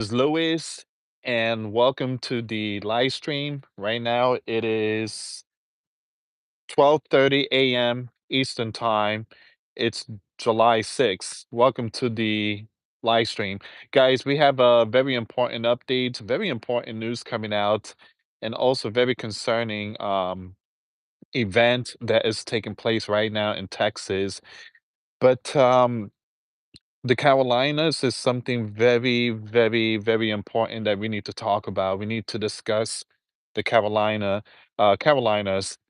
Is Louis, and welcome to the live stream. Right now, it is 12:30 a.m. Eastern Time. It's July 6th. Welcome to the live stream. Guys, we have a very important update, very important news coming out, and also very concerning event that is taking place right now in Texas. But the Carolinas is something very, very, very important that we need to talk about. We need to discuss the Carolinas,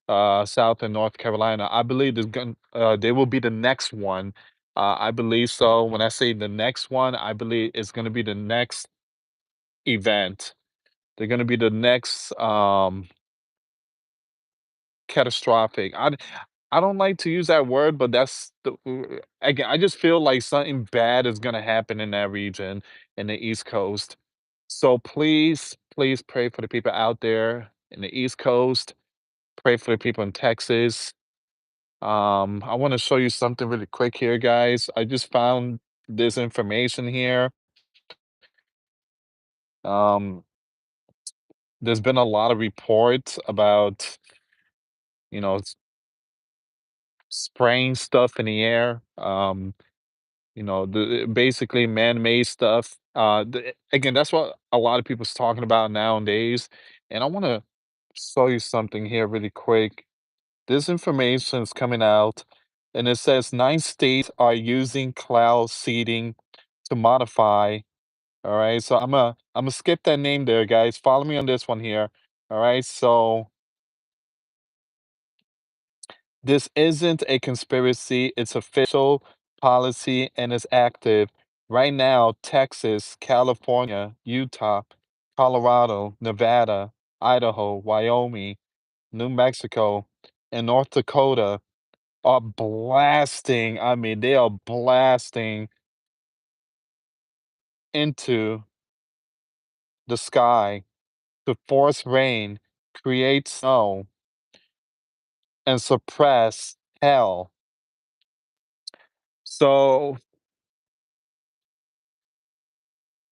South and North Carolina. I believe they will be the next one. I believe so. When I say the next one, I believe it's going to be the next event. They're going to be the next catastrophic. I don't like to use that word, but that's again, I just feel like something bad is gonna happen in that region, in the East Coast. So please, please pray for the people out there in the East Coast. Pray for the people in Texas. I want to show you something really quick here, guys. I just found this information here. Um, there's been a lot of reports about, you know, spraying stuff in the air. Basically man-made stuff. Again, that's what a lot of people's talking about nowadays. And I want to show you something here really quick. This information is coming out, and it says 9 states are using cloud seeding to modify. All right, so I'm gonna skip that name there, guys. Follow me on this one here. All right, so this isn't a conspiracy, it's official policy and it's active. Right now, Texas, California, Utah, Colorado, Nevada, Idaho, Wyoming, New Mexico, and North Dakota are blasting. I mean, they are blasting into the sky to force rain, create snow, and suppress hell. So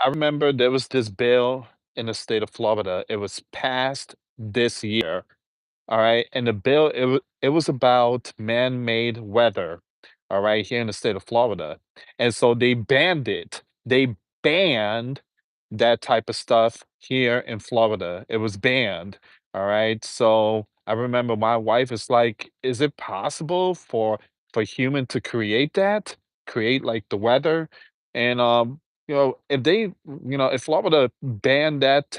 I remember there was this bill in the state of Florida. It was passed this year. All right. And the bill, it was about man-made weather, all right, here in the state of Florida. And so they banned it. They banned that type of stuff here in Florida. It was banned. All right. So I remember my wife is like, is it possible for human to create that? Create like the weather? And if Florida banned that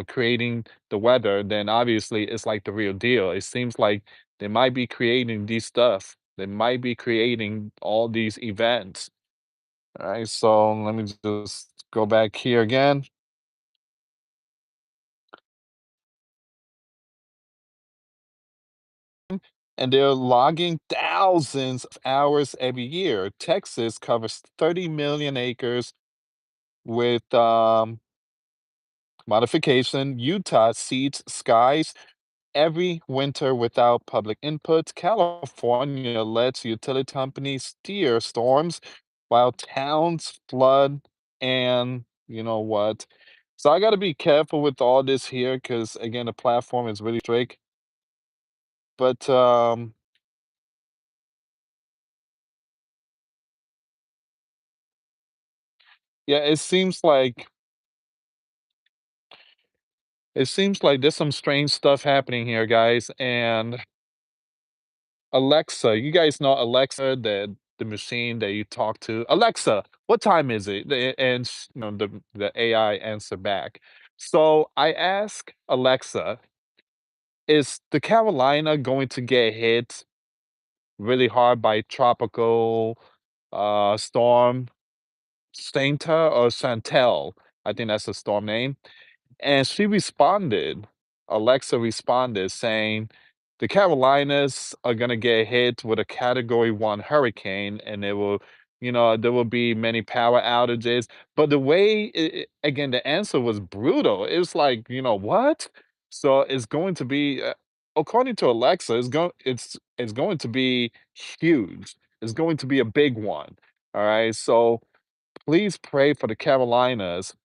creating the weather, then obviously it's like the real deal. It seems like they might be creating these stuff. They might be creating all these events. All right, so let me just go back here again. And they're logging thousands of hours every year. Texas covers 30 million acres with modification. Utah seeds skies every winter without public input. California lets utility companies steer storms while towns flood. And you know what? So I got to be careful with all this here because, again, the platform is really strict. But yeah, it seems like there's some strange stuff happening here, guys. And Alexa, you guys know Alexa, the machine that you talk to. Alexa, what time is it? And the AI answer back. So I ask Alexa, is the Carolina going to get hit really hard by tropical storm Santa or Chantel? I think that's the storm name. And she responded, Alexa responded saying, the Carolinas are going to get hit with a category 1 hurricane and there will be many power outages. But the way, again, the answer was brutal. It was like, what? So it's going to be, according to Alexa, it's going to be huge. It's going to be a big one. All right. So please pray for the Carolinas.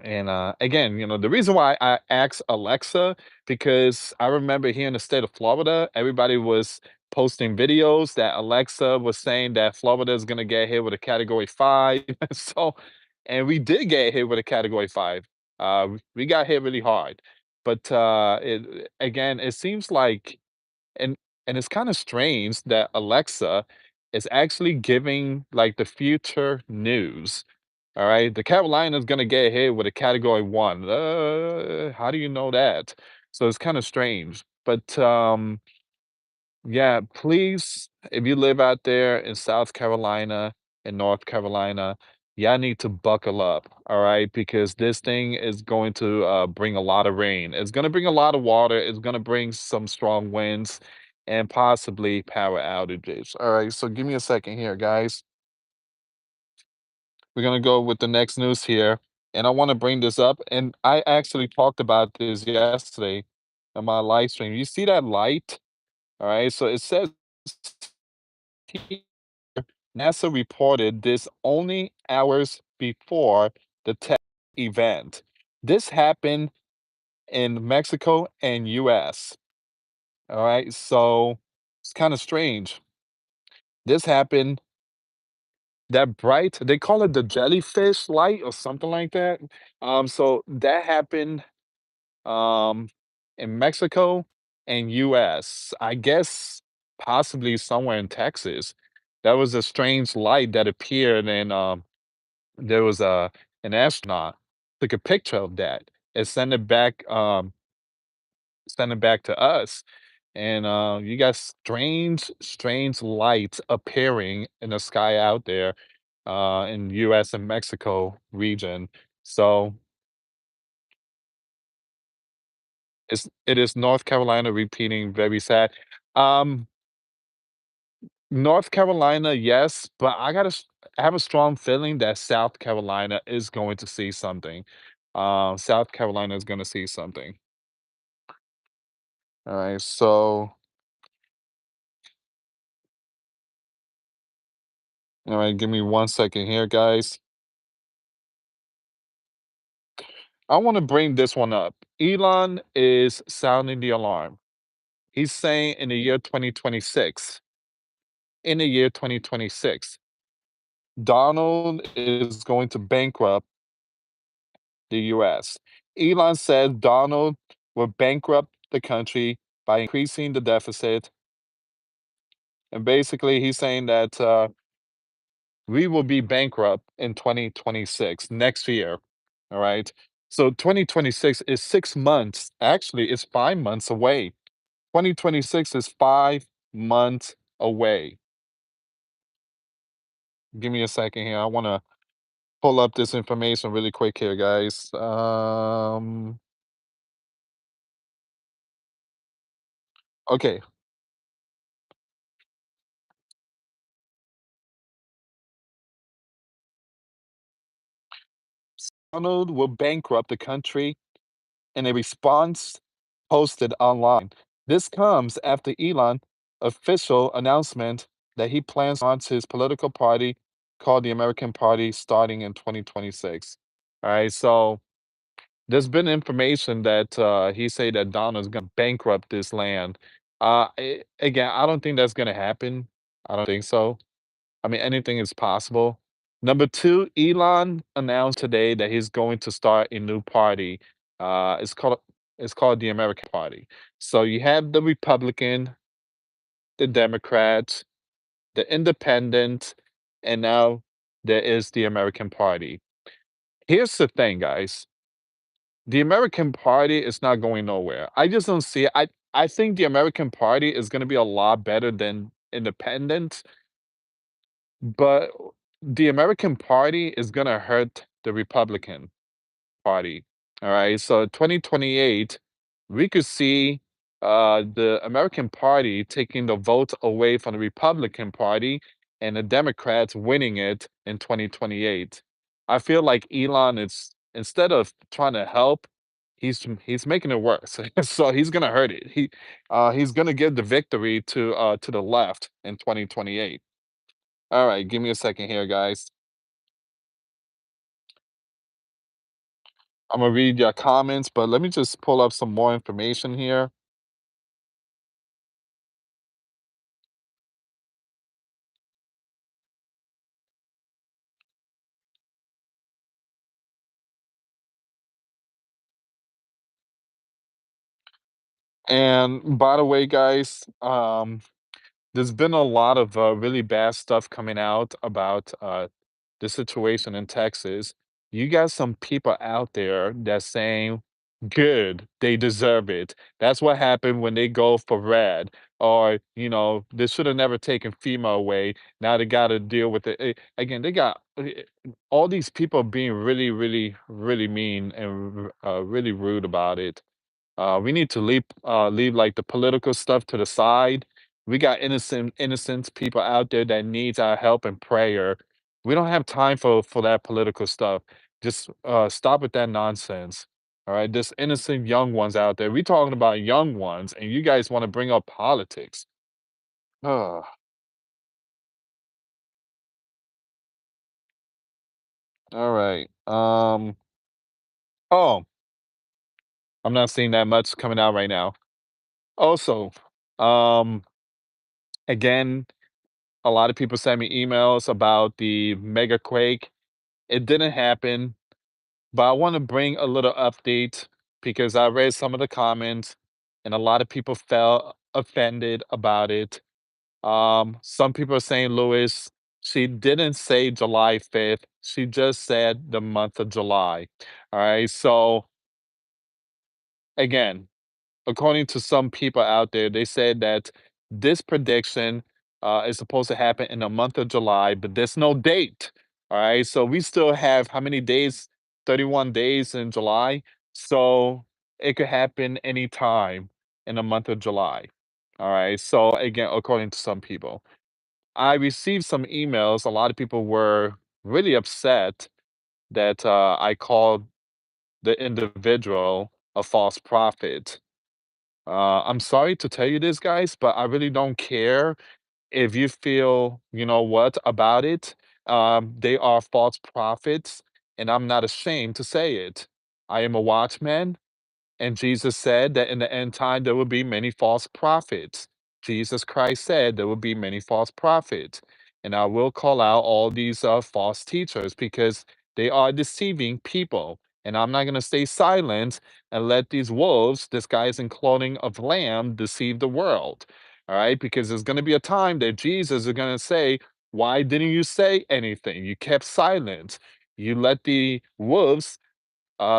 And again, the reason why I asked Alexa, because I remember here in the state of Florida, everybody was posting videos that Alexa was saying that Florida is going to get hit with a category 5. So, and we did get hit with a category 5. We got hit really hard. But again, it seems like, and it's kind of strange that Alexa is actually giving like the future news. All right, the Carolina's gonna get hit with a category 1. How do you know that? So it's kind of strange. But yeah, please, if you live out there in South Carolina and North Carolina, y'all need to buckle up, all right? Because this thing is going to bring a lot of rain. It's going to bring a lot of water. It's going to bring some strong winds and possibly power outages. All right, so give me a second here, guys. We're going to go with the next news here. And I want to bring this up. And I actually talked about this yesterday on my live stream. You see that light? All right, so it says NASA reported this only hours before the test event. This happened in Mexico and US. All right, so it's kind of strange. This happened that bright, they call it the jellyfish light or something like that. So that happened um in Mexico and US. I guess possibly somewhere in Texas. That was a strange light that appeared and there was an astronaut took a picture of that and sent it back to us. And you got strange lights appearing in the sky out there in US and Mexico region. So it is North Carolina repeating very sad. Um North Carolina, yes, but I have a strong feeling that South Carolina is going to see something. South Carolina is going to see something. All right, so all right, give me 1 second here, guys. I want to bring this one up. Elon is sounding the alarm. He's saying in the year 2026, Donald is going to bankrupt the US. Elon said Donald will bankrupt the country by increasing the deficit. And basically, he's saying that we will be bankrupt in 2026, next year. All right. So 2026 is 6 months. Actually, it's 5 months away. 2026 is 5 months away. Give me a second here. I want to pull up this information really quick here, guys. Okay. Donald will bankrupt the country in a response posted online. This comes after Elon official announcement that he plans to launch his political party called the American Party starting in 2026. All right, so there's been information that he said that Donald's going to bankrupt this land. Again, I don't think that's going to happen. I don't think so. I mean, anything is possible. Number two, Elon announced today that he's going to start a new party. It's called the American Party. So you have the Republican, the Democrats, the Independent, and now there is the American Party. Here's the thing, guys. The American Party is not going nowhere. I just don't see it. I think the American Party is going to be a lot better than Independent. But the American Party is gonna hurt the Republican Party. All right. So 2028, we could see the American Party taking the vote away from the Republican Party and the Democrats winning it in 2028. I feel like Elon is instead of trying to help, he's making it worse. So he's gonna hurt it. He's gonna give the victory to the left in 2028. All right, give me a second here, guys. I'm gonna read your comments, but let me just pull up some more information here. And by the way, guys, there's been a lot of really bad stuff coming out about the situation in Texas. You got some people out there that's saying, good, they deserve it. That's what happened when they go for red. Or, they should have never taken FEMA away. Now they got to deal with it. Again, they got all these people being really, really, really mean and really rude about it. We need to leave like the political stuff to the side. We got innocent people out there that needs our help and prayer. We don't have time for that political stuff. Just stop with that nonsense. All right, this innocent young ones out there. We talking about young ones, and you guys want to bring up politics. Ugh. All right. Oh, I'm not seeing that much coming out right now. Also, um, again, a lot of people sent me emails about the mega quake. It didn't happen, but I want to bring a little update because I read some of the comments and a lot of people felt offended about it. Some people are saying, Lewis, she didn't say July 5th. She just said the month of July. All right. So, again, according to some people out there, they said that this prediction is supposed to happen in the month of July, but there's no date. All right. So we still have how many days? 31 days in July. So it could happen anytime in the month of July. All right. So again, according to some people, I received some emails. A lot of people were really upset that I called the individual a false prophet. I'm sorry to tell you this, guys, but I really don't care if you feel, you know what, about it. They are false prophets, and I'm not ashamed to say it. I am a watchman. And Jesus said that in the end time there will be many false prophets. Jesus Christ said there will be many false prophets. And I will call out all these false teachers because they are deceiving people. And I'm not going to stay silent and let these wolves, this guys in clothing of lamb, deceive the world. All right. Because there's going to be a time that Jesus is going to say, why didn't you say anything? You kept silent. You let the wolves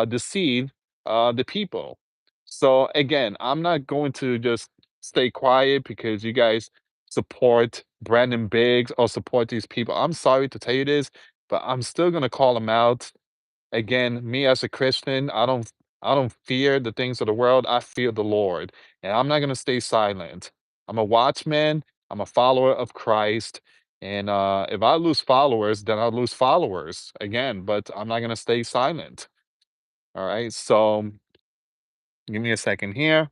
deceive the people. So again, I'm not going to just stay quiet because you guys support Brandon Biggs or support these people. I'm sorry to tell you this, but I'm still gonna call them out. Again, me as a Christian, I don't fear the things of the world. I fear the Lord, and I'm not gonna stay silent. I'm a watchman. I'm a follower of Christ. And if I lose followers, then I'll lose followers again, but I'm not going to stay silent. All right, so give me a second here.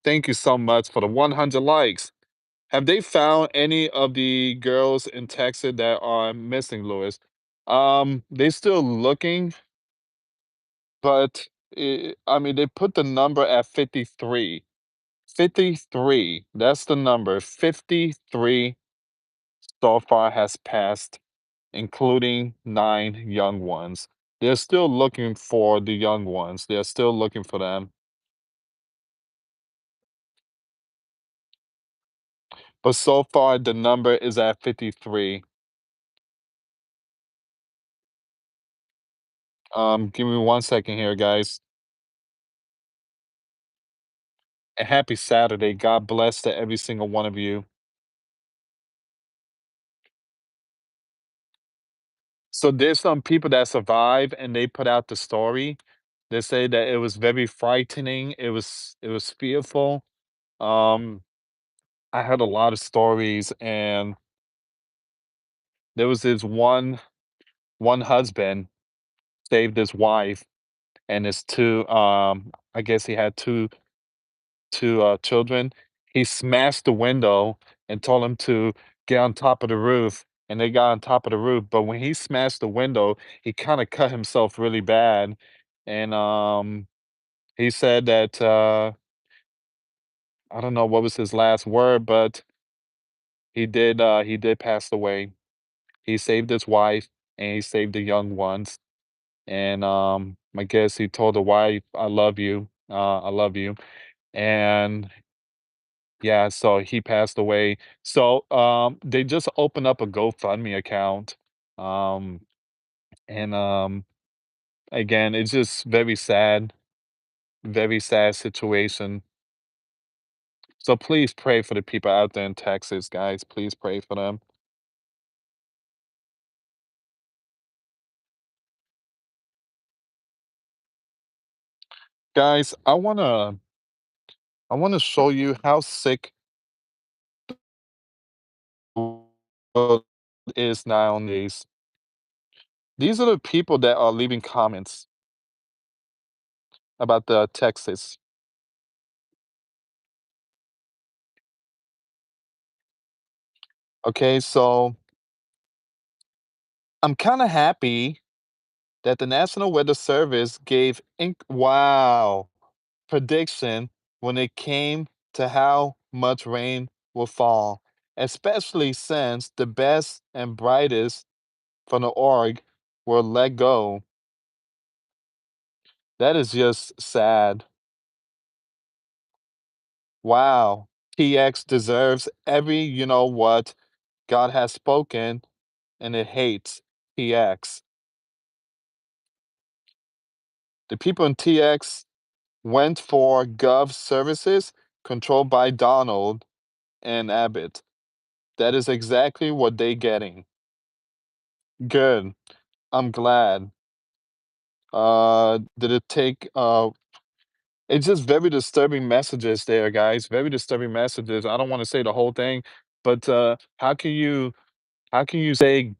Thank you so much for the 100 likes. Have they found any of the girls in Texas that are missing, Lewis? They're still looking, but I mean, they put the number at 53. 53, that's the number. 53 so far has passed, including 9 young ones. They're still looking for the young ones. They're still looking for them. But so far, the number is at 53. Give me 1 second here, guys. And happy Saturday. God bless to every single one of you. So there's some people that survive and they put out the story. They say that it was very frightening. It was fearful. Um, I heard a lot of stories, and there was this one husband saved his wife and his two. I guess he had two children. He smashed the window and told him to get on top of the roof and they got on top of the roof. But when he smashed the window, he kind of cut himself really bad, and he said that I don't know what was his last word, but he did pass away. He saved his wife and he saved the young ones. And I guess he told the wife, "I love you, I love you." And yeah, so he passed away. So they just opened up a GoFundMe account. Um, and again, it's just very sad situation. So please pray for the people out there in Texas, guys. Please pray for them. Guys, I wanna show you how sick the world is nowadays. These are the people that are leaving comments about the Texas. Okay, so I'm kind of happy that the National Weather Service gave wow prediction when it came to how much rain will fall, especially since the best and brightest from the org were let go. That is just sad. Wow. TX deserves every you know what God has spoken, and it hates TX. The people in TX went for Gov services controlled by Donald and Abbott. That is exactly what they getting. Good. I'm glad. Did it take it's just very disturbing messages there, guys. Very disturbing messages. I don't want to say the whole thing, but how can you say,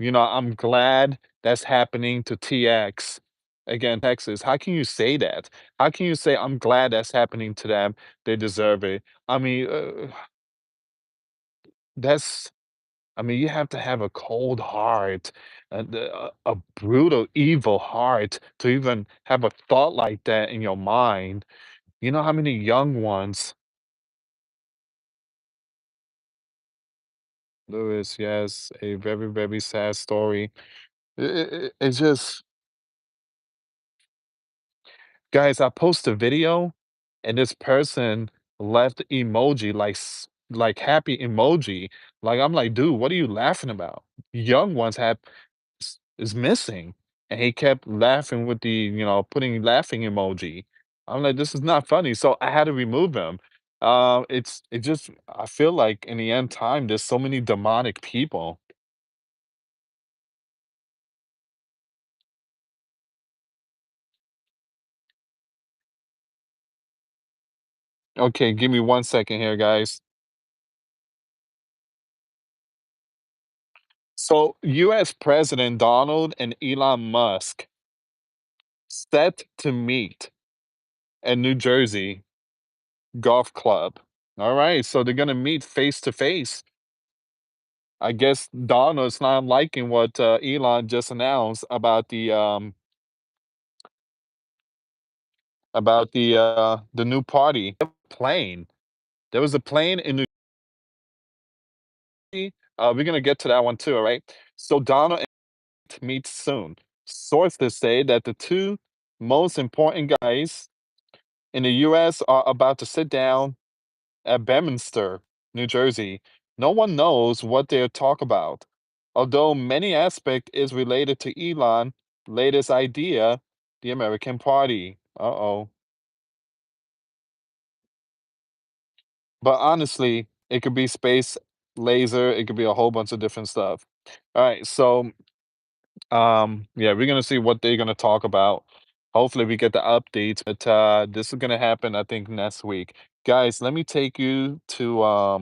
I'm glad that's happening to TX again, Texas. How can you say that? How can you say I'm glad that's happening to them? They deserve it. I mean, that's I mean, you have to have a cold heart, a brutal, evil heart to even have a thought like that in your mind. You know how many young ones, Lewis, yes, a very, very sad story. It's just, guys, I post a video and this person left emoji like happy emoji. Like I'm like, dude, what are you laughing about? Young ones have is missing. And he kept laughing with the, putting laughing emoji. I'm like, this is not funny. So I had to remove him. It just I feel like in the end time, there's so many demonic people. Okay, give me 1 second here, guys. So US President Donald and Elon Musk set to meet at New Jersey golf club. All right, so they're gonna meet face to face. I guess Donald's not liking what Elon just announced about the new party plane. There was a plane in New Jersey. We're gonna get to that one too. All right. So Donald and meet soon. Sources say that the two most important guys in the U.S. are about to sit down at Bedminster, New Jersey. No one knows what they'll talk about, although many aspect is related to Elon' latest idea, the American Party. Uh-oh. But honestly, it could be space laser, it could be a whole bunch of different stuff. All right, so yeah, we're gonna see what they're gonna talk about. Hopefully we get the updates, but this is gonna happen, I think, next week. Guys, let me take you to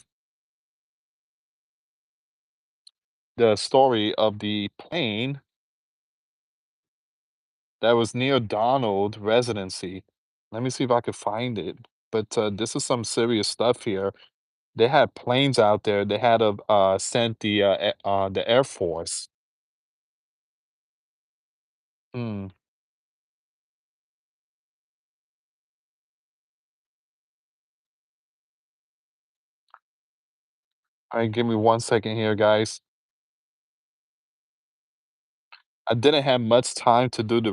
the story of the plane that was near Donald residency. Let me see if I could find it. But this is some serious stuff here. They had planes out there. They had to sent the Air Force. Hmm. All right, give me 1 second here, guys. I didn't have much time to do the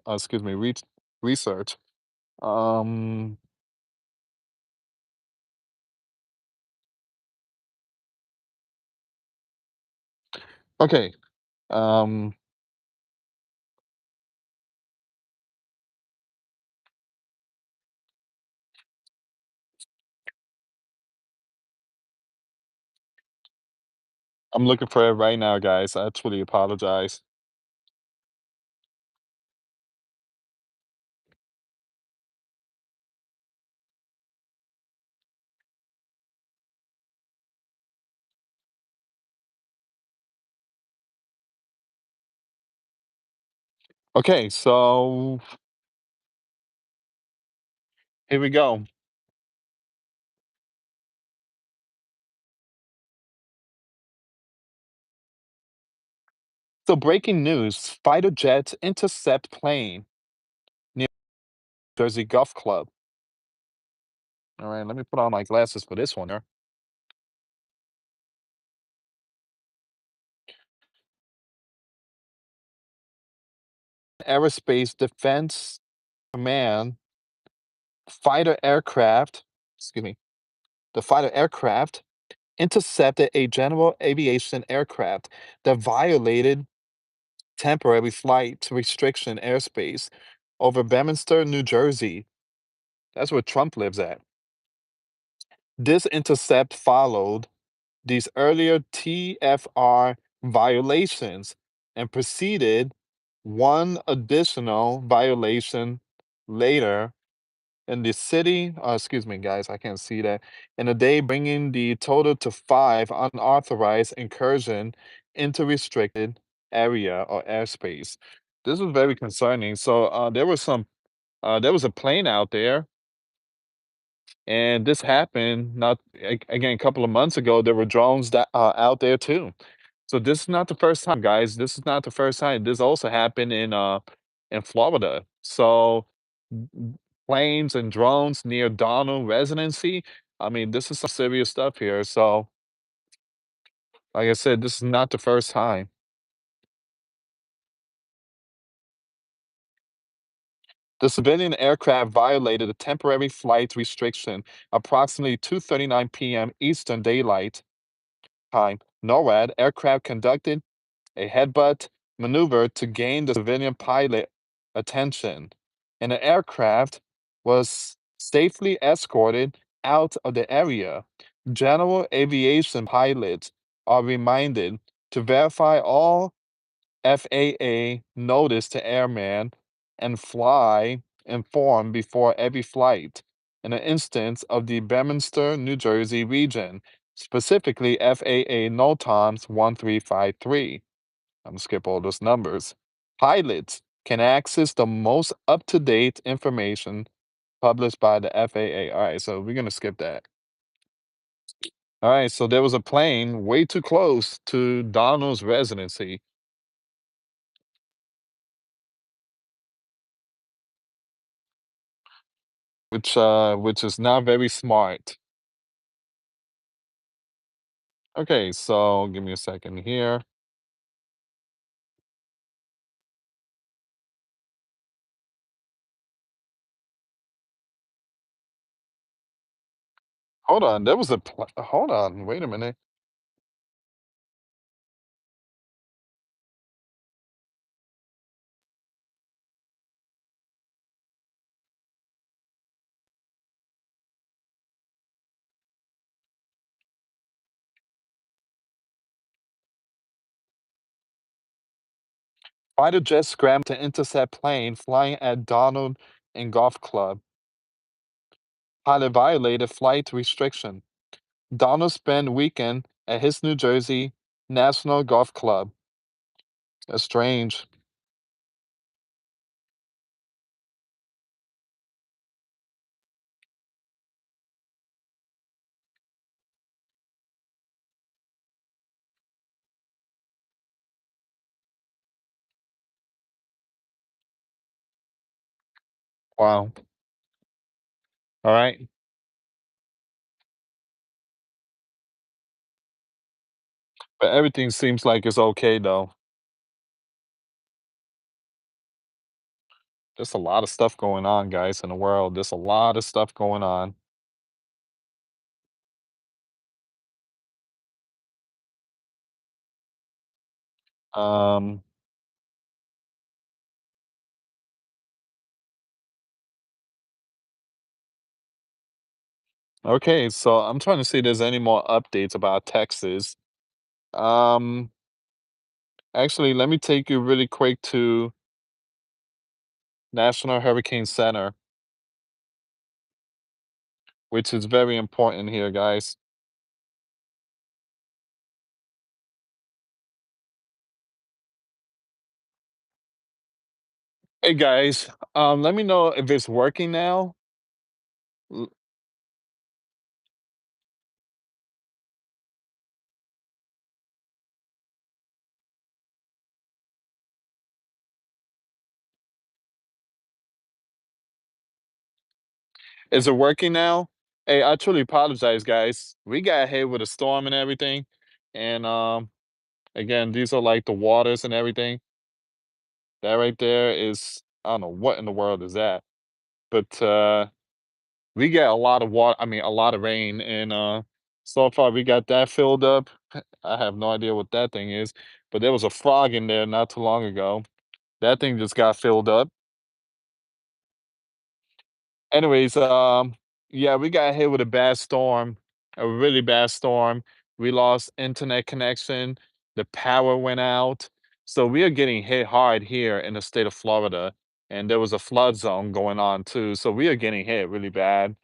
excuse me, research. Um, okay. Um, I'm looking for it right now, guys. I truly apologize. Okay, so here we go. So breaking news, fighter jets intercept plane near Jersey Golf Club. All right, let me put on my glasses for this one here. Aerospace Defense Command fighter aircraft, excuse me, the fighter aircraft intercepted a general aviation aircraft that violated temporary flight restriction airspace over Bedminster, New Jersey. That's where Trump lives at. This intercept followed these earlier TFR violations and preceded one additional violation later in the city. Excuse me, guys, I can't see that. In a day, bringing the total to five unauthorized incursion into restricted area or airspace. This was very concerning. So there was a plane out there, and this happened not again a couple of months ago. There were drones that out there too. So this is not the first time, guys. This is not the first time. This also happened in Florida. So planes and drones near Donald residency. I mean, this is some serious stuff here. So, like I said, this is not the first time. The civilian aircraft violated a temporary flight restriction approximately 2:39 p.m. Eastern Daylight Time. NORAD aircraft conducted a headbutt maneuver to gain the civilian pilot attention, and the aircraft was safely escorted out of the area. General aviation pilots are reminded to verify all FAA notice to airmen and fly informed before every flight. In the instance of the Bedminster, New Jersey region, specifically FAA NOTAMs 1353. I'm gonna skip all those numbers. Pilots can access the most up-to-date information published by the FAA. All right, so we're gonna skip that. All right, so there was a plane way too close to Donald's residency, which is not very smart. Okay, so give me a second here. Hold on, there was hold on, wait a minute. Fighter jets scrambled to intercept plane flying at Donald and Golf Club. Pilot violated flight restriction. Donald spent weekend at his New Jersey National Golf Club. That's strange. Wow. All right. But everything seems like it's okay though. There's a lot of stuff going on, guys, in the world. There's a lot of stuff going on. Um, okay, so I'm trying to see if there's any more updates about Texas. Um, actually, let me take you really quick to National Hurricane Center, which is very important here, guys. Hey guys, let me know if it's working now. L- Is it working now? Hey, I truly apologize, guys. We got hit with a storm and everything, and again, these are like the waters and everything. That right there is, I don't know what in the world is that, but we get a lot of water. I mean, a lot of rain, and so far we got that filled up. I have no idea what that thing is, but there was a frog in there not too long ago. That thing just got filled up. Anyways, yeah, we got hit with a bad storm, a really bad storm. We lost internet connection. The power went out. So we are getting hit hard here in the state of Florida. And there was a flood zone going on too. So we are getting hit really bad.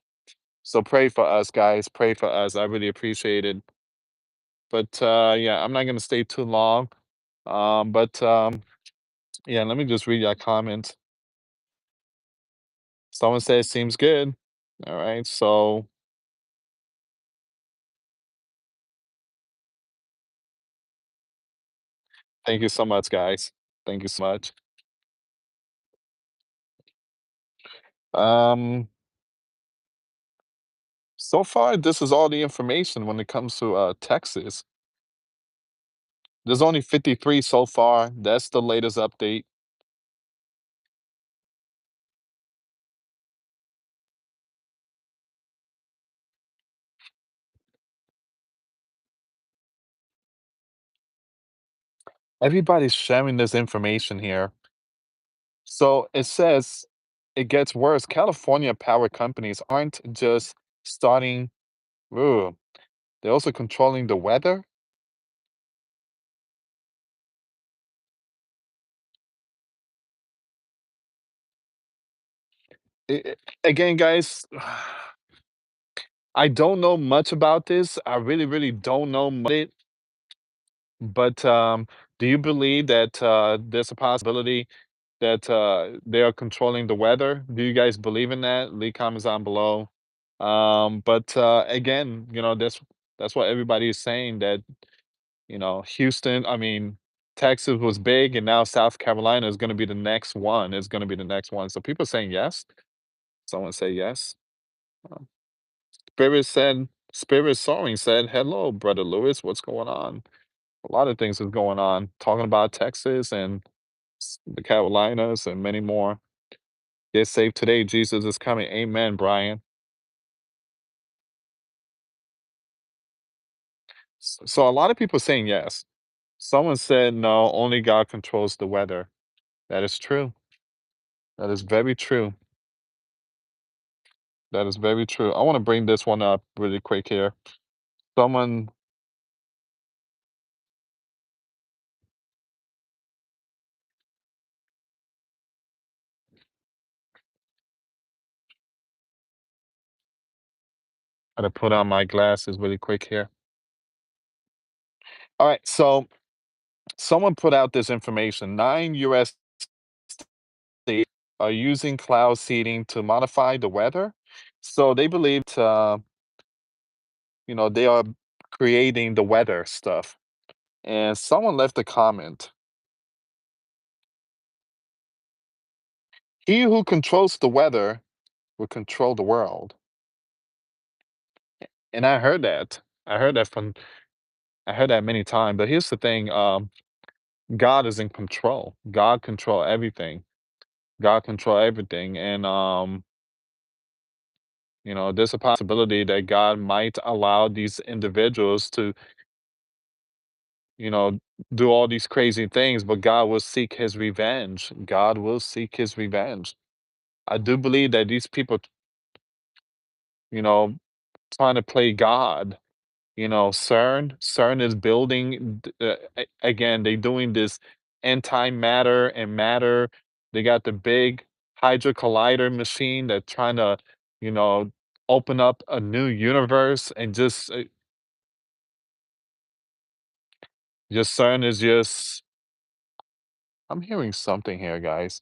So pray for us, guys. Pray for us. I really appreciate it. But yeah, I'm not gonna stay too long. But yeah, let me just read your comment. Someone says seems good. All right. So thank you so much, guys. Thank you so much. Um, so far, this is all the information when it comes to Texas. There's only 53 so far. That's the latest update. Everybody's sharing this information here. So it says it gets worse. California power companies aren't just starting, ooh, they're also controlling the weather. Again, guys, I don't know much about this. I really, really don't know much. But do you believe that there's a possibility that they are controlling the weather? Do you guys believe in that? Leave comments down below. But again, that's what everybody is saying that Houston, I mean, Texas was big, and now South Carolina is going to be the next one. Is going to be the next one. So people saying yes. Someone say yes. Uh, Spirit Soaring said, "Hello, brother Lewis. What's going on?" A lot of things is going on, talking about Texas and the Carolinas and many more. Get saved today. Jesus is coming. Amen, Brian. So a lot of people saying yes. Someone said no, only God controls the weather. That is true. That is very true. That is very true. I want to bring this one up really quick here. Someone, I gotta put on my glasses really quick here. All right, so someone put out this information. 9 US states are using cloud seeding to modify the weather. So they believe they are creating the weather stuff. And someone left a comment. He who controls the weather will control the world. And I heard that. I heard that from I heard that many times. But here's the thing, God is in control. God control everything. God control everything. And there's a possibility that God might allow these individuals to, you know, do all these crazy things, but God will seek his revenge. God will seek his revenge. I do believe that these people, you know, trying to play God. CERN is building, again, they doing this antimatter and matter. They got the big Hydra Collider machine that trying to, you know, open up a new universe and just CERN is just, I'm hearing something here, guys.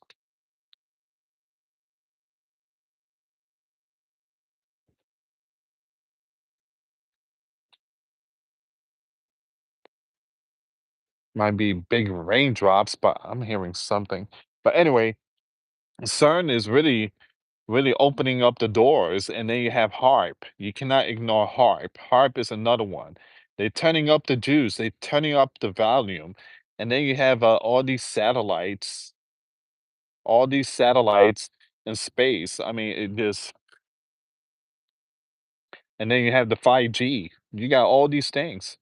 Might be big raindrops, but I'm hearing something. But anyway, CERN is really opening up the doors. And then you have harp. You cannot ignore harp. Harp is another one. They're turning up the juice. They're turning up the volume. And then you have all these satellites in space. I mean, it just, and then you have the 5G. You got all these things.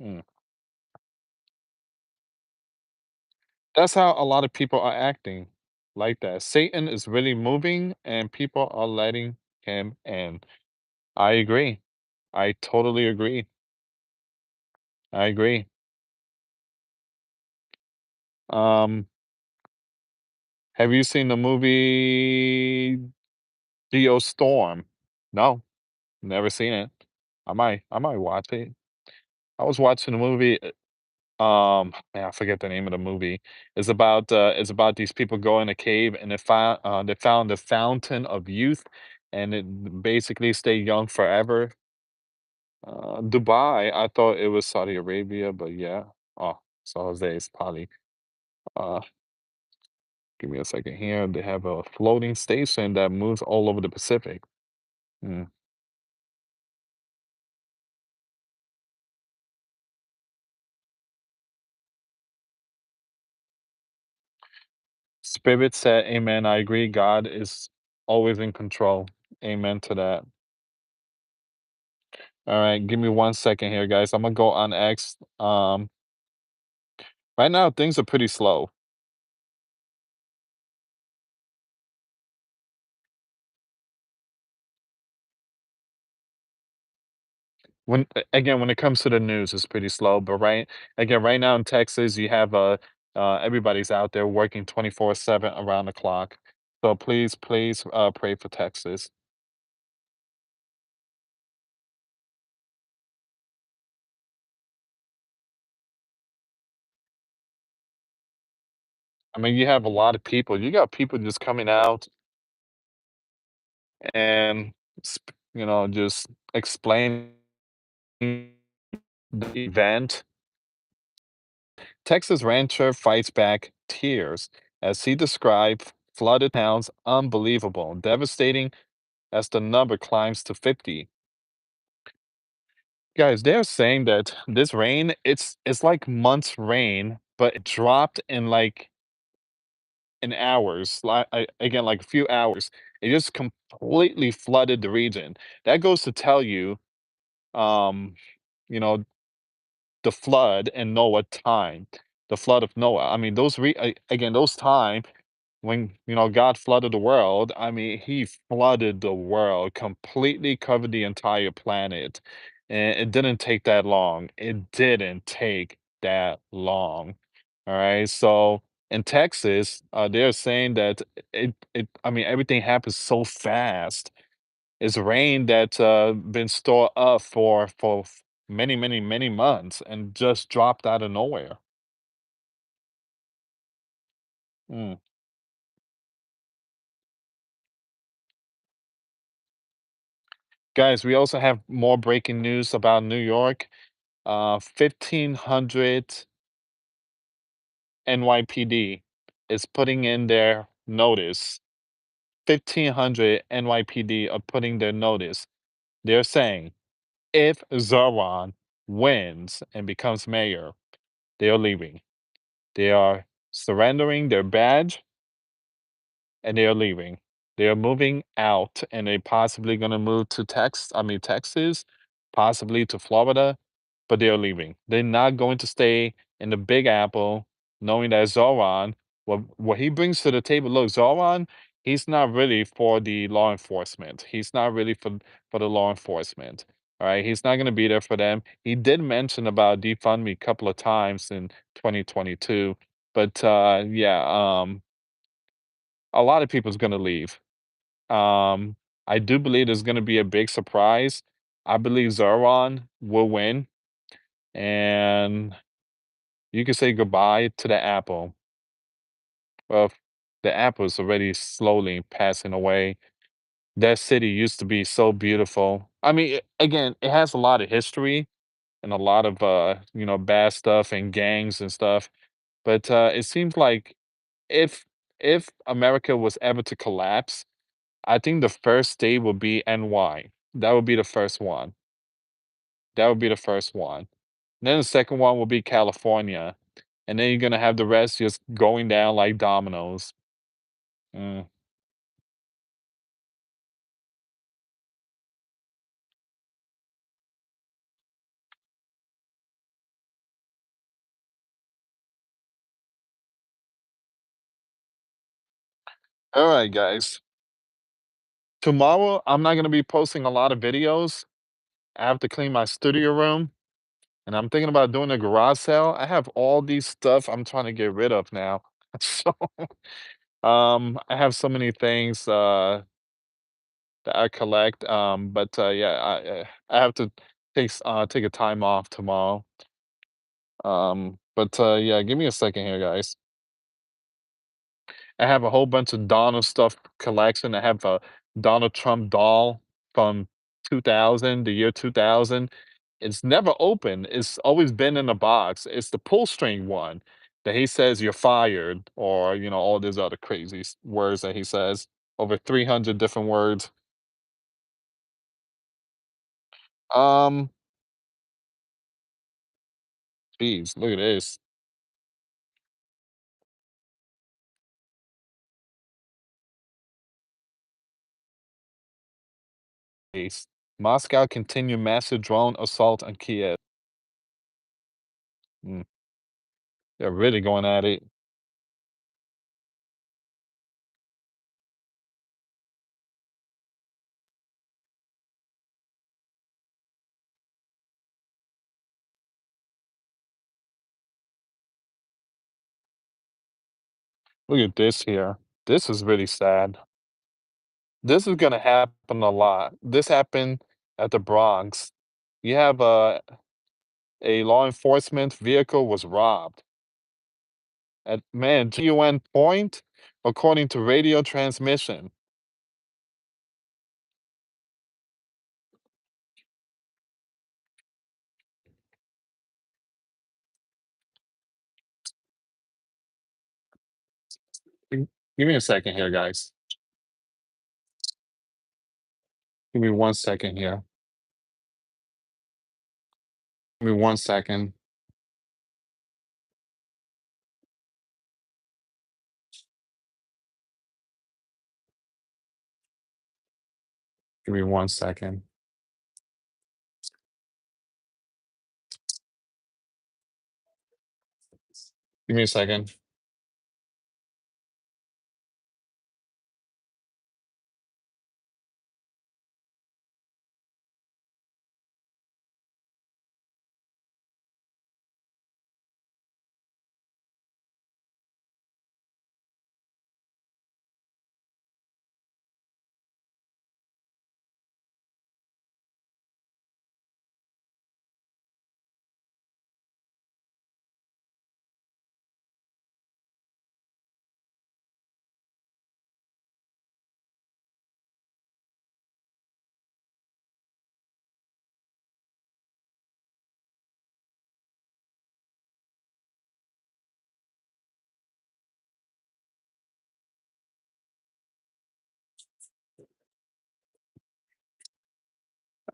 Mm. That's how a lot of people are acting like that. Satan is really moving and people are letting him in. I agree. I totally agree. I agree. Um, have you seen the movie Storm? No, never seen it. I might watch it. I was watching the movie. Man, I forget the name of the movie. It's about these people go in a cave and they found the fountain of youth, and it basically stay young forever. Dubai, I thought it was Saudi Arabia, but yeah. Oh, so Jose is probably. Uh, Give me a second here. They have a floating station that moves all over the Pacific. Mm. Spirit said, "Amen." I agree. God is always in control. Amen to that. All right, give me 1 second here, guys. I'm gonna go on X. Right now things are pretty slow. When it comes to the news, it's pretty slow. But right now in Texas, you have everybody's out there working 24/7 around the clock. So please, pray for Texas. I mean, you have a lot of people. You got people just coming out and just explaining the event. Texas rancher fights back tears as he described flooded towns unbelievable, devastating as the number climbs to 50. Guys, they're saying that this rain, it's like months rain, but it dropped in like in hours, again, like a few hours. It just completely flooded the region. That goes to tell you, um, you know, the flood and Noah time, the flood of Noah. I mean, again, those time when God flooded the world. I mean, He flooded the world, completely covered the entire planet, and it didn't take that long. It didn't take that long. All right, so in Texas, they're saying that I mean, everything happens so fast. It's rain that's been stored up for many, many, many months and just dropped out of nowhere. Mm. Guys, we also have more breaking news about New York. 1500 NYPD. is putting in their notice. 1,500 NYPD are putting their notice. They're saying if Zoran wins and becomes mayor, they are leaving. They are surrendering their badge and they are leaving. They are moving out and they possibly going to move to Texas, possibly to Florida, but they are leaving. They're not going to stay in the Big Apple, knowing that Zoran, what he brings to the table. Look, Zoran, he's not really for the law enforcement. He's not really for the law enforcement. All right, he's not going to be there for them. He did mention about defund me a couple of times in 2022, but yeah, a lot of people's going to leave. Um, I do believe there's going to be a big surprise. I believe Zoran will win, and you can say goodbye to the Apple. Well, the Apple is already slowly passing away. That city used to be so beautiful. I mean, again, it has a lot of history and a lot of bad stuff and gangs and stuff. But it seems like if if America was ever to collapse, I think the first state would be NY. That would be the first one. That would be the first one. Then the second one will be California, and then you're gonna have the rest just going down like dominoes. Mm. All right, guys. Tomorrow, I'm not gonna be posting a lot of videos. I have to clean my studio room, and I'm thinking about doing a garage sale. I have all these stuff I'm trying to get rid of now. So, I have so many things that I collect. But yeah, I have to take a time off tomorrow. But yeah, give me a second here, guys. I have a whole bunch of Donald stuff collection. I have a Donald Trump doll from 2000, the year 2000. It's never open. It's always been in a box. It's the pull string one that he says you're fired, or all these other crazy words that he says. Over 300 different words. Um, Geez, look at this. Case. Moscow continue massive drone assault on Kiev. Mm, they're really going at it. Look at this here. This is really sad. This is gonna happen a lot. This happened at the Bronx. You have a law enforcement vehicle was robbed at GUN point, according to radio transmission. Give give me a second here, guys. Give me 1 second here. Give me 1 second. Give me 1 second. Give me a second.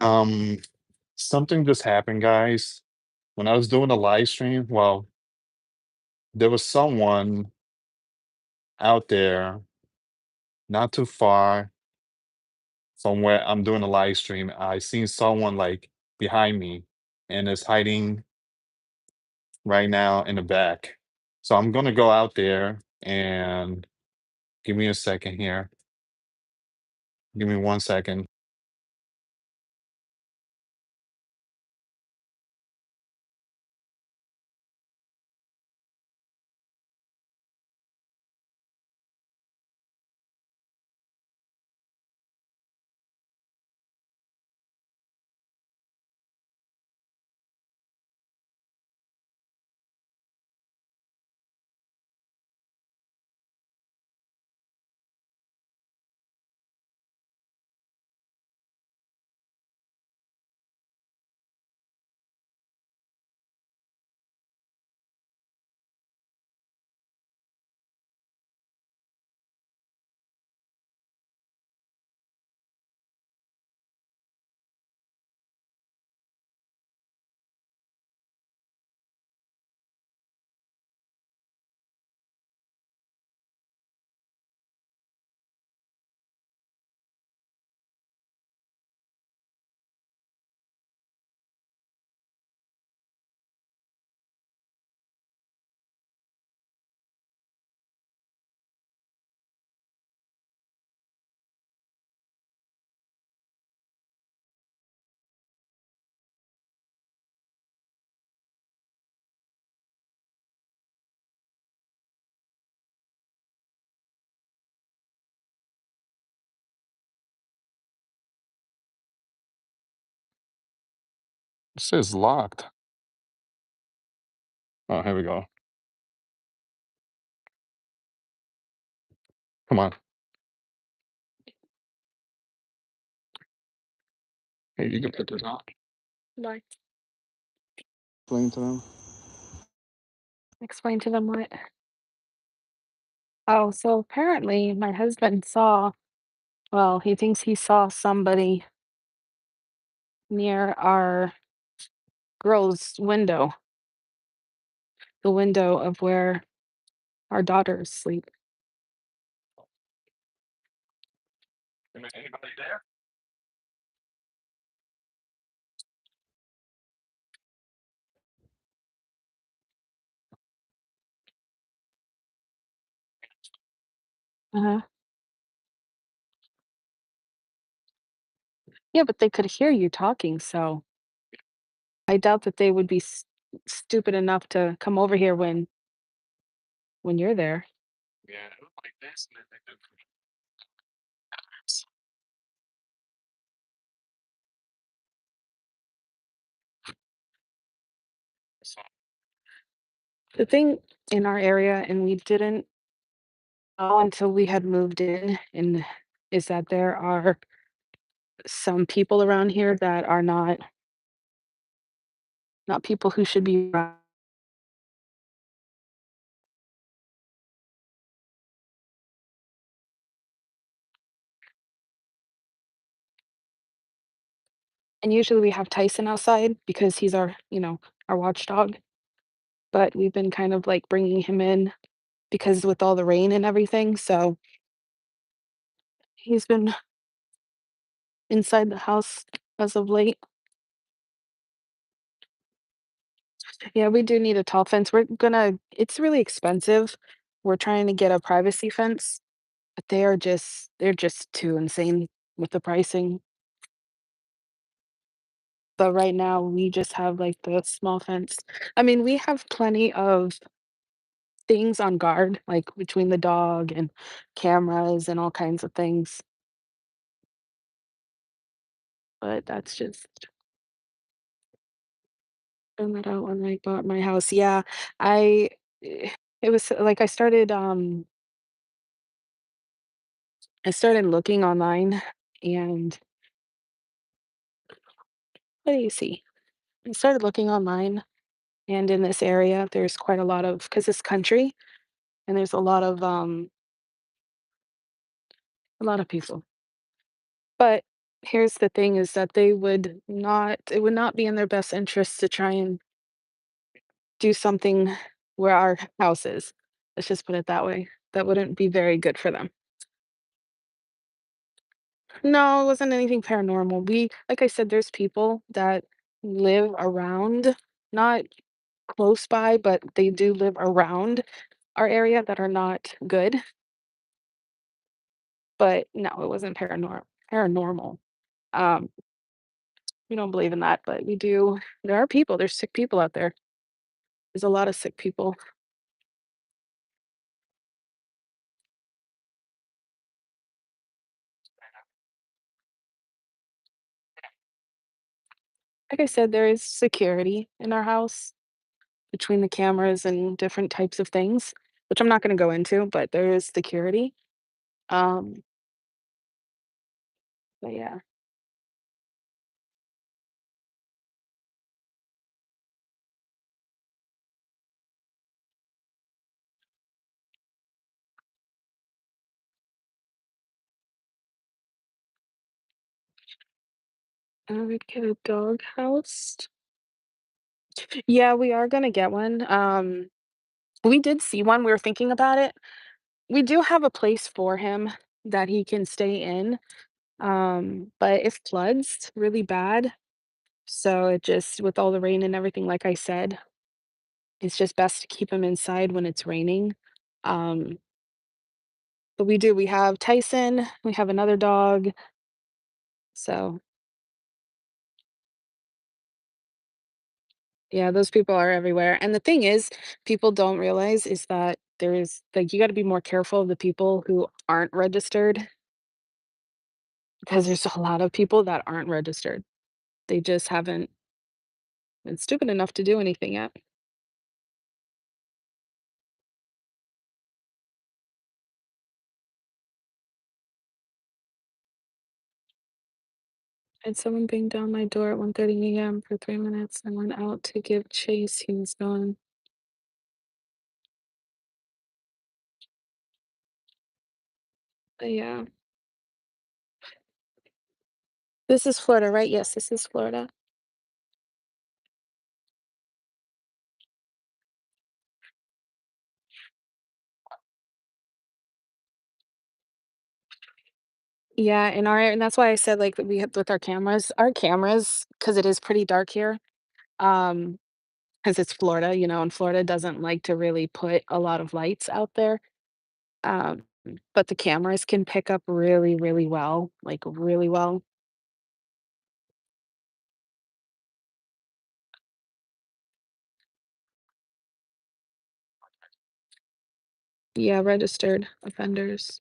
Um, Something just happened, guys. When I was doing a live stream, well, there was someone out there not too far from where I'm doing a live stream. I seen someone like behind me and is hiding right now in the back. So I'm gonna go out there and give me a second here. Give me 1 second. It says locked. Oh, here we go. Come on. Hey, you can put this on. Bye. Explain to them. Explain to them what? Oh, so apparently my husband saw, well, he thinks he saw somebody near our girl's window, the window of where our daughters sleep. Anybody there? Uh-huh. Yeah, but they could hear you talking, so I doubt that they would be stupid enough to come over here when you're there. Yeah, I don't like this. And I think that's- so the thing in our area, and we didn't know until we had moved in, and is that there are some people around here that are not people who should be around. And usually we have Tyson outside because he's our, our watchdog. But we've been kind of like bringing him in because with all the rain and everything. So he's been inside the house as of late. Yeah, we do need a tall fence. It's really expensive. We're trying to get a privacy fence, but they're just too insane with the pricing. But right now we just have like the small fence. I mean, we have plenty of things on guard, like between the dog and cameras and all kinds of things. But that's just found that out when I bought my house. Yeah, I it was like I started looking online and what do you see? I started looking online and in this area there's quite a lot of because it's country and there's a lot of people. But Here's the thing is that it would not be in their best interest to try and do something where our house is. Let's just put it that way. That wouldn't be very good for them. No, it wasn't anything paranormal. Like I said, there's people that live around, not close by, but they do live around our area that are not good. But no, it wasn't paranormal. Um, we don't believe in that, but we do. There are people. There's sick people out there. There's a lot of sick people. Like I said, there is security in our house between the cameras and different types of things, which I'm not going to go into, but there is security. Um, but yeah, I would get a dog house. Yeah, we are gonna get one. We did see one. We were thinking about it. We do have a place for him that he can stay in. But it floods really bad. So it just with all the rain and everything, like I said, it's just best to keep him inside when it's raining. Um, but we have Tyson, we have another dog. So yeah, those people are everywhere. And the thing is, people don't realize is that there is like you got to be more careful of the people who aren't registered because there's a lot of people that aren't registered. They just haven't been stupid enough to do anything yet. And someone banged down my door at 1:30 a.m. for 3 minutes. I went out to give chase. He was gone. But yeah, this is Florida, right? Yes, this is Florida. Yeah, and that's why I said like we have with our cameras, because it is pretty dark here. Um, because it's Florida, and Florida doesn't like to really put a lot of lights out there. Um, but the cameras can pick up really, really well, like really well. Yeah, registered offenders.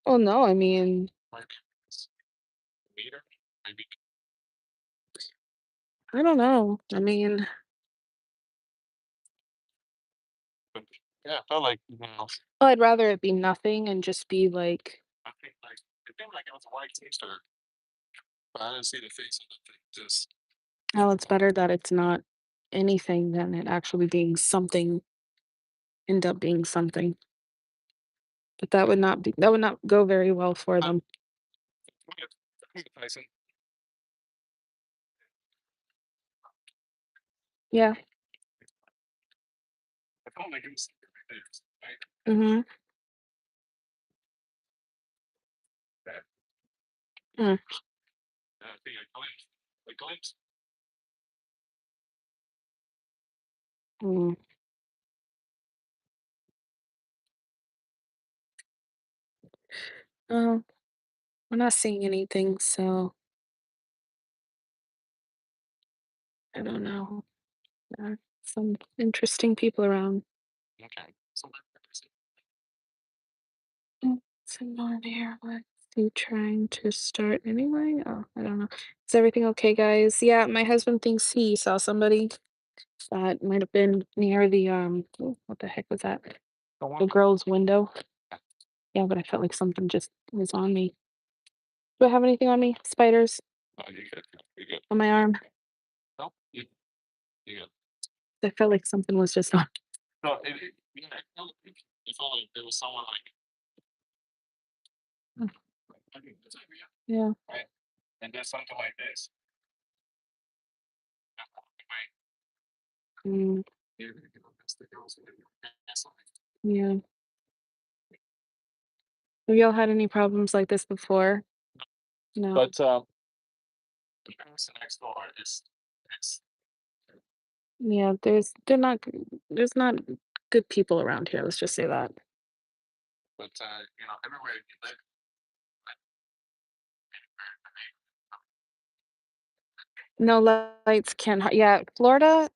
Well, no, I mean, I don't know. I mean, I'd rather it be nothing and just be like, oh, it's better that it's not anything than it actually being something, end up being something. But that would not go very well for them. Yeah. Mhm. Mm. Mm. Oh, we're not seeing anything, so I don't know. There are some interesting people around. Mm, sitting on here. Let's see, trying to start anyway. Oh, I don't know. Is everything okay, guys? Yeah, my husband thinks he saw somebody that might have been near the ooh, what the heck was that? The girl's window. Yeah, but I felt like something just was on me. Do I have anything on me? Spiders on my arm. I felt like something was just on. No, yeah, it felt like there was someone like Mm, hugging this area, yeah. right? And then something like this. And walked away. Mm, Here, that's the girls. That's like, yeah. Have y'all had any problems like this before? No. but the person next door is Yeah, there's not good people around here, let's just say that. but everywhere you live, No lights can yeah, Florida,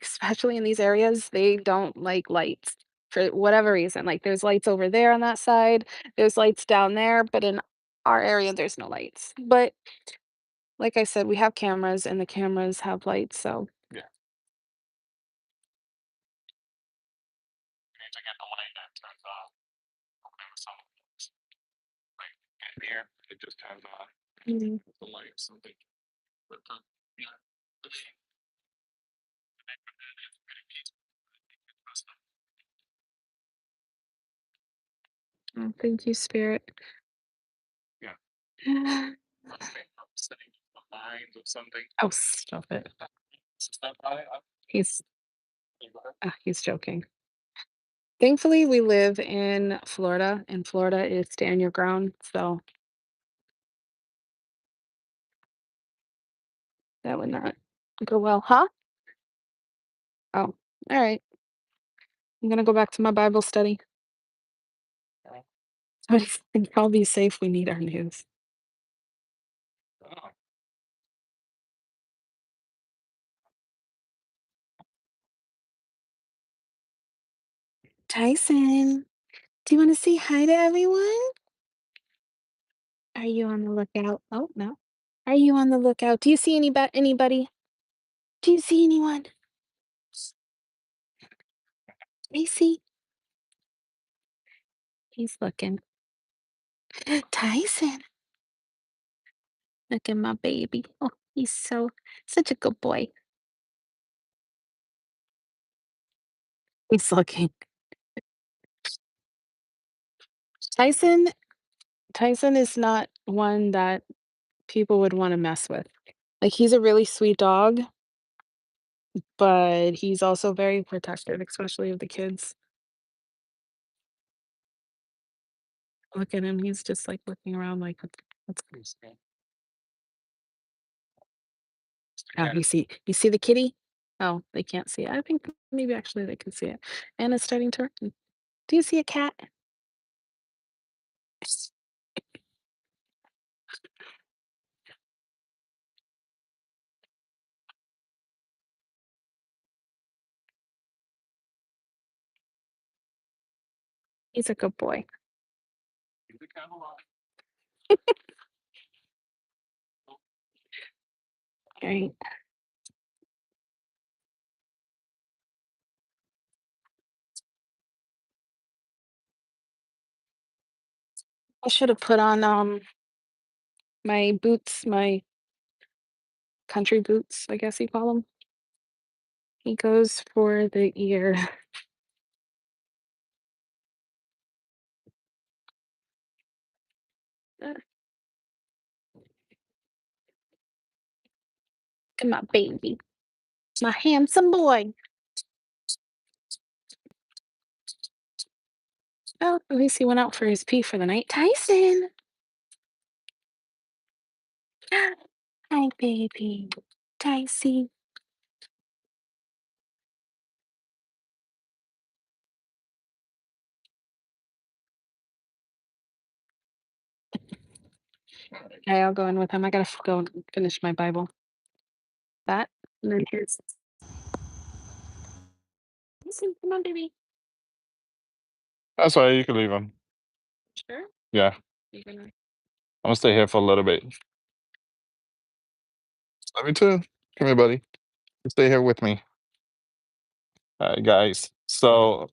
especially in these areas, they don't like lights for whatever reason. Like there's lights over there on that side, there's lights down there, but in our area there's no lights. But like I said, we have cameras and the cameras have lights, so yeah, you need to get the light that turns off. Whenever someone like get near, it just turns on mhm. the light or something. But yeah, Oh, thank you, Spirit. yeah, setting the mind or something. Oh, stop it. Step by it. He's he's joking. Thankfully, we live in Florida, and Florida is stand your ground, so that would not go well, huh? Oh, all right. I'm gonna go back to my Bible study. Somebody said, "I'll be safe. We need our news." Oh, Tyson, do you want to say hi to everyone? Are you on the lookout? Oh no. Are you on the lookout? Do you see anybody? Do you see anyone? Stacy, he's looking. Tyson, look at my baby. Oh, he's such a good boy. He's looking. Tyson, Tyson is not one that people would want to mess with. Like he's a really sweet dog, but he's also very protective, especially of the kids. Look at him. He's just like looking around like what's it's the oh, cat. you see the kitty? Oh, they can't see it. I think maybe actually they can see it. And it's starting to do you see a cat? Yes. He's a good boy. He's a cat alive. Right. I should have put on my boots, my country boots, I guess you call them. He goes for the ear. Look at my baby. My handsome boy. Oh, at least he went out for his pee for the night. Tyson. Hi, baby. Tyson. Okay, I'll go in with him. I gotta go and finish my Bible. That and then here's Tyson, come on, baby. That's all right. You can leave him. Sure. Yeah, You're gonna I'm gonna stay here for a little bit. Love you too. Come here, buddy. You stay here with me. All right, guys. So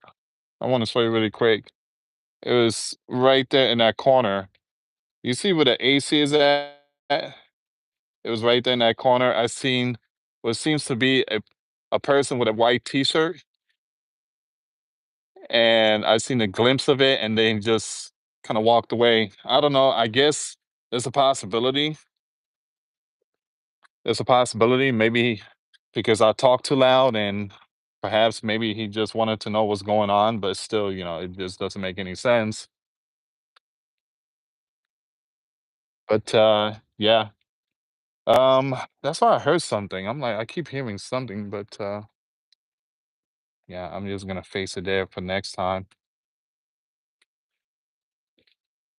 I want to show you really quick. It was right there in that corner. You see where the AC is at? It was right there in that corner. I seen what seems to be a a person with a white T-shirt, and I seen a glimpse of it, and then just kind of walked away. I don't know. I guess there's a possibility. There's a possibility. Maybe because I talked too loud, and perhaps maybe he just wanted to know what's going on, but still, it just doesn't make any sense. But yeah, that's why I heard something. I'm like, I keep hearing something, but yeah, I'm just gonna face it there for next time.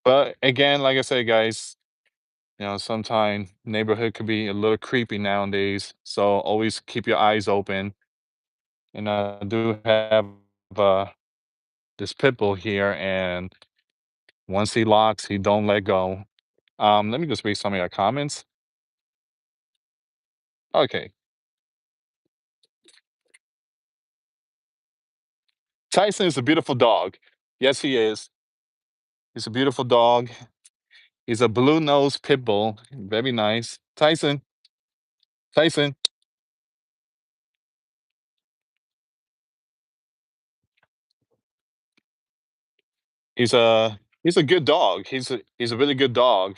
But again, like I said, guys, sometimes neighborhood could be a little creepy nowadays. So always keep your eyes open. And I do have uh, this pit bull here, and once he locks, he don't let go. Let me just read some of your comments. Okay, Tyson is a beautiful dog. Yes, he is. He's a beautiful dog. He's a blue nose pit bull. Very nice. Tyson, Tyson. He's a good dog. He's a really good dog.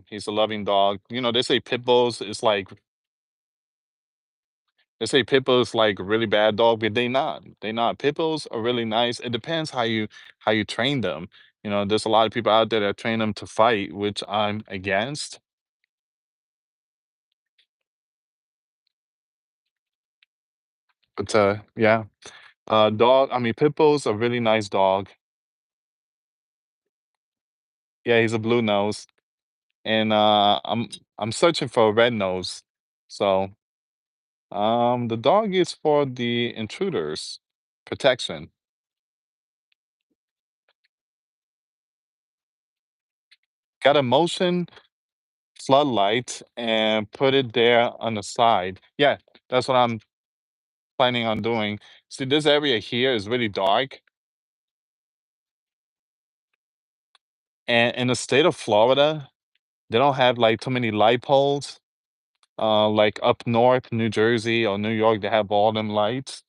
He's a loving dog. They say pit bulls is like they say pit bulls like really bad dog, but they not. They not. Pit bulls are really nice. It depends how you train them. There's a lot of people out there that train them to fight, which I'm against. But yeah, dog. I mean, pit bulls are really nice dog. Yeah, he's a blue nose, and I'm searching for a red nose. So the dog is for the intruders protection. Got a motion floodlight and put it there on the side. Yeah, that's what I'm planning on doing. See, this area here is really dark, and in the state of Florida, they don't have like too many light poles. Like up north, New Jersey or New York, they have all them lights.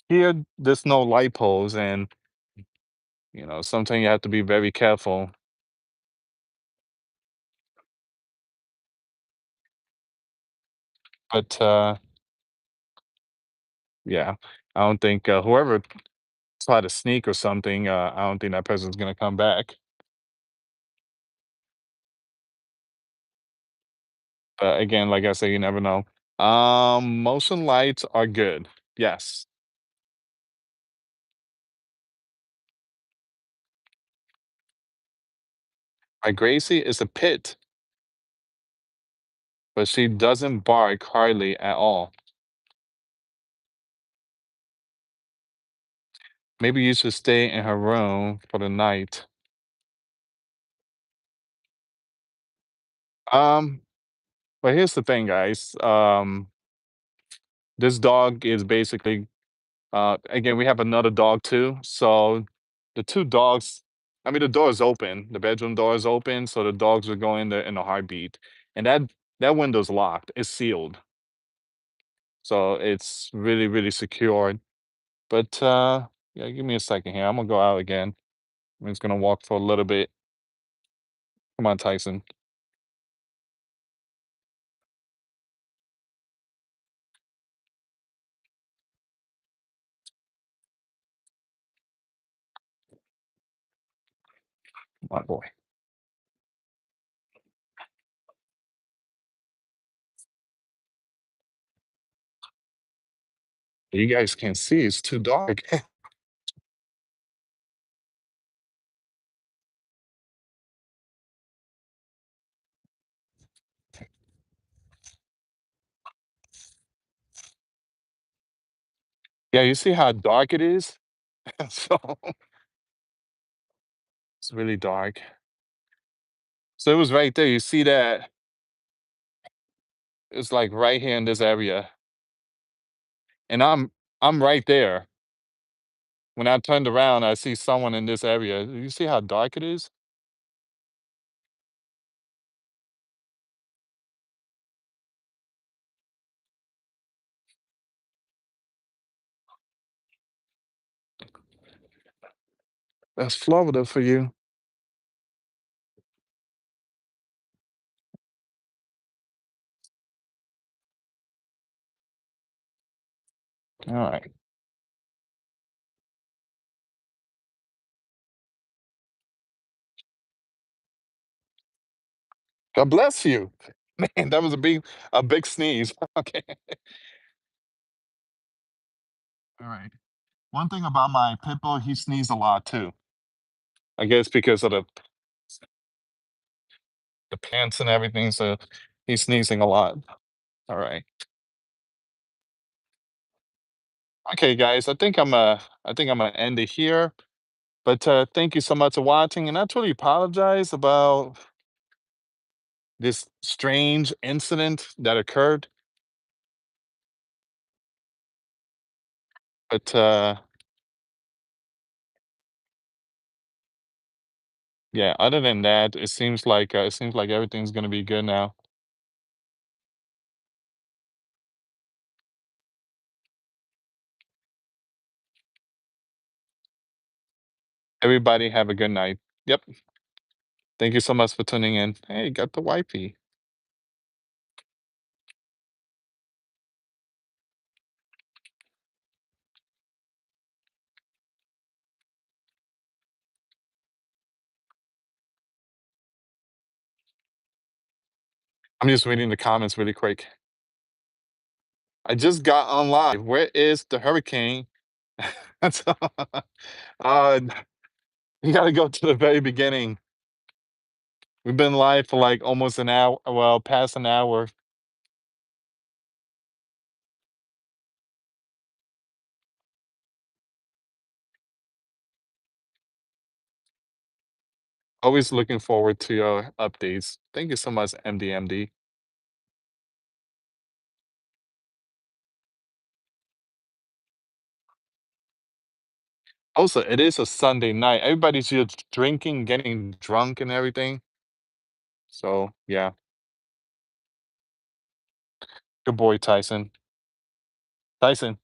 Here, there's no light poles, and sometimes you have to be very careful. But yeah, I don't think whoever try to sneak or something, I don't think that person's gonna come back. But again, like I say, you never know. Motion lights are good. Yes. My Gracie is a pit, but she doesn't bark hardly at all. Maybe you should stay in her room for the night. Um, but here's the thing, guys. This dog is basically again, we have another dog too. So the two dogs, I mean, the door is open, the bedroom door is open, so the dogs would go in there in a heartbeat. And that window's locked, it's sealed. So it's really, really secured. But yeah, give me a second here. I'm gonna go out again. I'm just gonna walk for a little bit. Come on, Tyson. My boy. You guys can't see, it's too dark. Yeah, you see how dark it is? So it's really dark. So it was right there. You see that? It's like right here in this area. And I'm right there. When I turned around, I see someone in this area. You see how dark it is? That's Florida for you. All right. God bless you. Man, that was a big sneeze. Okay. All right. One thing about my pit bull, he sneezed a lot too. I guess because of the pants and everything, so he's sneezing a lot. All right. Okay, guys. I think I'm gonna end it here. But thank you so much for watching, and I truly apologize about this strange incident that occurred. But yeah, other than that, it seems like everything's gonna be good now. Everybody have a good night. Yep. Thank you so much for tuning in. Hey, got the wifey. I'm just reading the comments really quick. I just got on live. Where is the hurricane? That's uh, you got to go to the very beginning. We've been live for like almost an hour, well, past an hour. Always looking forward to your updates. Thank you so much, MDMD. Also, it is a Sunday night. Everybody's just drinking, getting drunk, and everything. So, yeah. Good boy, Tyson. Tyson.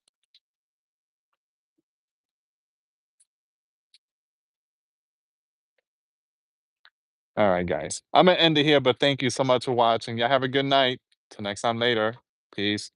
All right, guys. I'm going to end it here, but thank you so much for watching. Y'all have a good night. Till next time later. Peace.